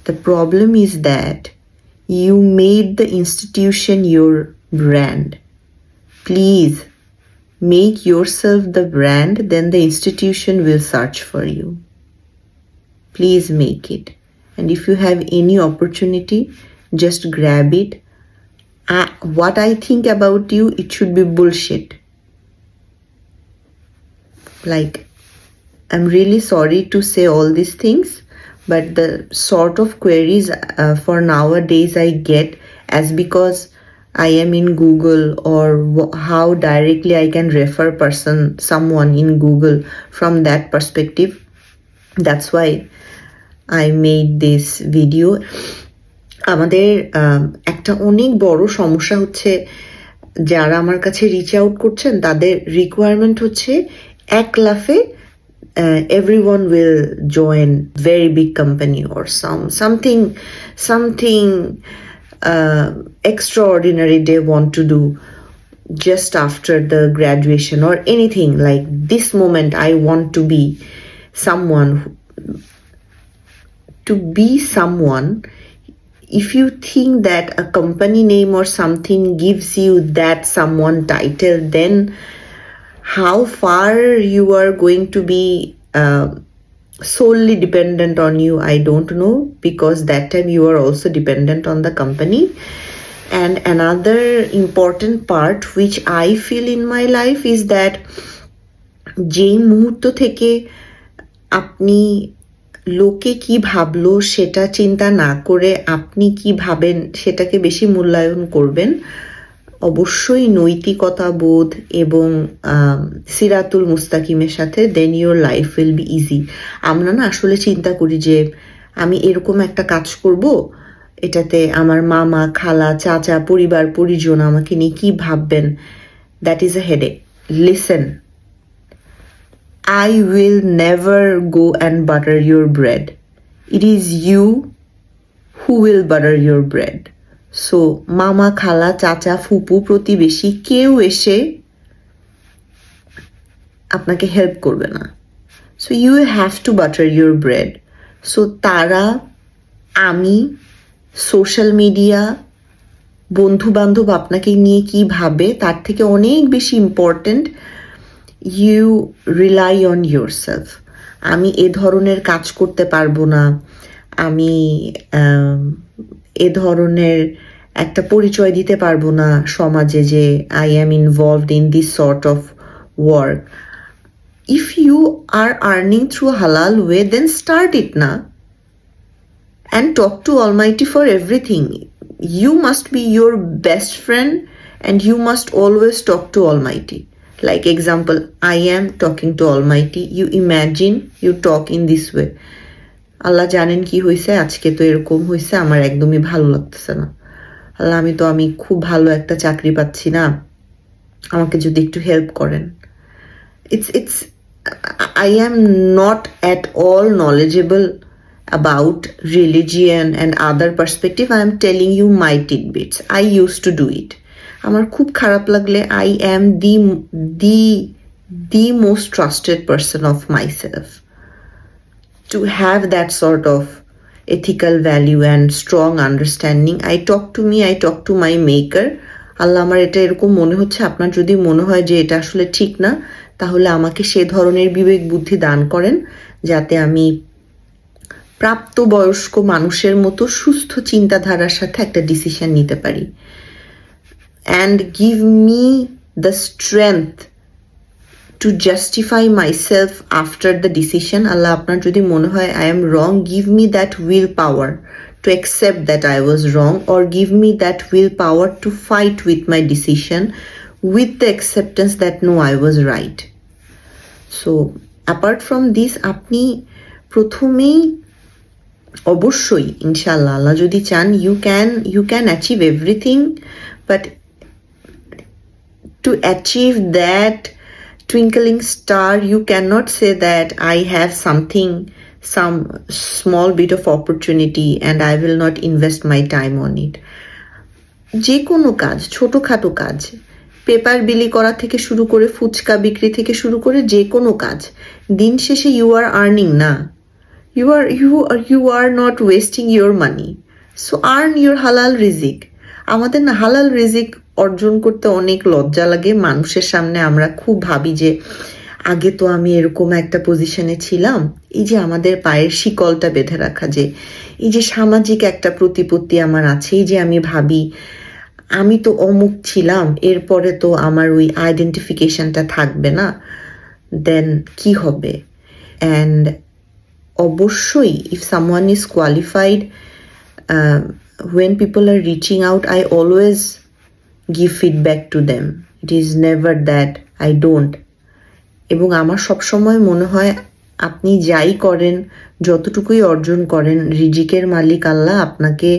The problem is that you made the institution your brand. Please make yourself the brand, then the institution will search for you. Please make it. And if you have any opportunity, just grab it. What I think about you, it should be bullshit. Like, I'm really sorry to say all these things, but the sort of queries for nowadays I get as because I am in Google, or how directly I can refer someone in Google from that perspective. That's why I made this video. আমাদের একটা অনেক বড় সমস্যা হচ্ছে, যারা আমার কাছে reach out করছেন তাদের রিকোয়ারমেন্ট হচ্ছে এক লাফে everyone will join very big company or something extraordinary they want to do just after the graduation or anything. Like this moment I want to be someone. If you think that a company name or something gives you that someone title, then how far you are going to be solely dependent on you, I don't know, because that time you are also dependent on the company. And another important part which I feel in my life is that যেই মুহূর্ত থেকে আপনি লোকে কি ভাবলো সেটা চিন্তা না করে আপনি কি ভাবেন সেটাকে বেশি মূল্যায়ন করবেন, অবশ্যই নৈতিকতা বোধ এবং সিরাতুল মুস্তাকিমের সাথে, then your life will be easy. আমরা না আসলে চিন্তা করি যে আমি এরকম একটা কাজ করব, এটাতে আমার মামা খালা চাচা পরিবার পরিজন আমাকে নিয়ে কি ভাববেন। That is a headache. Listen, I will never go and butter your bread. It is you who will butter your bread. So, মামা খালা চাচা ফুপু প্রতিবেশী কেউ এসে আপনাকে হেল্প করবে না। So you have to butter your bread. So তারা, আমি, সোশ্যাল মিডিয়া, বন্ধু বান্ধব আপনাকে নিয়ে কি ভাবে তার থেকে অনেক বেশি important you rely on yourself. আমি এ ধরনের কাজ করতে পারবো না, আমি এ ধরনের একটা পরিচয় দিতে পারবো না সমাজে যে I am involved in this sort of work. If you are earning through হালাল ওয়ে, দেন স্টার্ট ইট না, and talk to Almighty for everything. You must be your best friend and you must always talk to Almighty. Like example, I am talking to Almighty. You imagine you talk in this way. আল্লাহ জানেন কি হয়েছে, আজকে তো এরকম হয়েছে, আমার একদমই ভালো লাগতেছে না। আল্লাহ, আমি খুব ভালো একটা চাকরি পাচ্ছি না, আমাকে যদি একটু হেল্প করেন। It's I am not at all knowledgeable about religion and other perspective. I am telling you my tidbits. I used to do it. আমার খুব খারাপ লাগলে I am the most trusted person of myself. To have that sort of ethical value and strong understanding, I talk to my maker. আল্লাহ, আমার এটা এরকম মনে হচ্ছে, আপনার যদি মনে হয় যে এটা আসলে ঠিক না, তাহলে আমাকে সে ধরনের বিবেক বুদ্ধি দান করেন যাতে আমি প্রাপ্তবয়স্ক মানুষের মতো সুস্থ চিন্তাধারার সাথে একটা ডিসিশন নিতে পারি। And give me the strength to justify myself after the decision. আল্লাহ, আপনার যদি মনে হয় I am wrong, give me that will power to accept that I was wrong, or give me that will power to fight with my decision with the acceptance that no I was right. So apart from this, আপনি প্রথমেই অবশ্যই ইনশাল্লাহ আল্লাহ যদি চান, you can achieve everything, but to achieve that twinkling star, you cannot say that I have some small bit of opportunity and I will not invest my time on it. যে কোনো কাজ, ছোটখাটো কাজ, পেপার বিলি করা থেকে শুরু করে ফুচকা বিক্রি থেকে শুরু করে যে কোনো কাজ, দিন শেষে ইউ আর আর্নিং না, you are not wasting your money. So earn your halal রিজিক. আমাদের না হালাল রিজিক অর্জন করতে অনেক লজ্জা লাগে মানুষের সামনে। আমরা খুব ভাবি যে আগে তো আমি এরকম একটা পজিশনে ছিলাম। এই যে আমাদের পায়ের শিকলটা বেঁধে রাখা, যে এই যে সামাজিক একটা প্রতিপত্তি আমার আছে, এই যে আমি ভাবি আমি তো অমুক ছিলাম, এরপরে তো আমার ওই আইডেন্টিফিকেশনটা থাকবে না, দেন কি হবে? অ্যান্ড অবশ্যই if someone is qualified, when people are reaching out, I always give feedback to them. It is never that I don't. এবং আমার সবসময় মনে হয় আপনি যাই করেন, যতটুকুই অর্জন করেন, রিজিকের মালিক আল্লাহ আপনাকে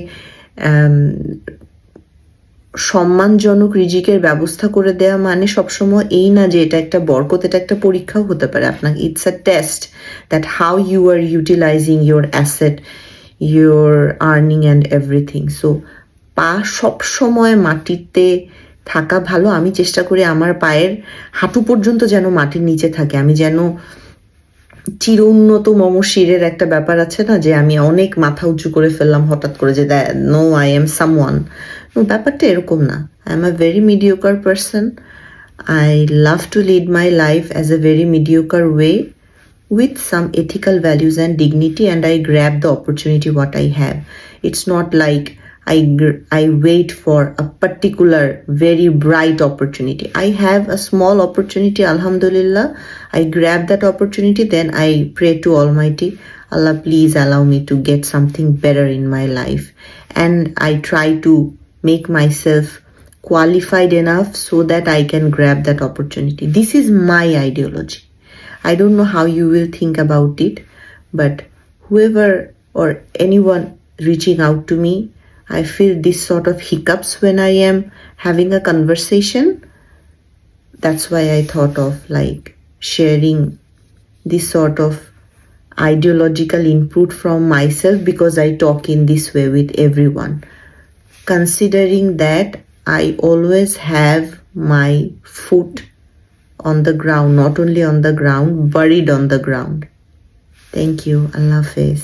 সম্মানজনক রিজিকের ব্যবস্থা করে দেওয়া মানে সবসময় এই না যে এটা একটা বরকত, এটা একটা পরীক্ষাও হতে পারে আপনাকে। It's a test that how you are utilizing your asset, your earning and everything. So পা সবসময় মাটিতে থাকা ভালো। আমি চেষ্টা করি আমার পায়ের হাঁটু পর্যন্ত যেন মাটির নিচে থাকে, আমি যেন চির উন্নত মম শিরের একটা ব্যাপার আছে না, যে আমি অনেক মাথা উঁচু করে ফেললাম হঠাৎ করে, যে no I am someone. No, ব্যাপারটা এরকম না। I am a very mediocre person. I love to lead my life as a very mediocre way with some ethical values and dignity, and I grab the opportunity what I have. It's not like I wait for a particular very bright opportunity. I have a small opportunity, alhamdulillah. I grab that opportunity, then I pray to Almighty, Allah, please allow me to get something better in my life. And I try to make myself qualified enough so that I can grab that opportunity. This is my ideology. I don't know how you will think about it, but whoever or anyone reaching out to me, I feel this sort of hiccups when I am having a conversation. That's why I thought of like sharing this sort of ideological input from myself, because I talk in this way with everyone. Considering that I always have my foot on the ground, not only on the ground, buried on the ground. Thank you. Allah Hafiz.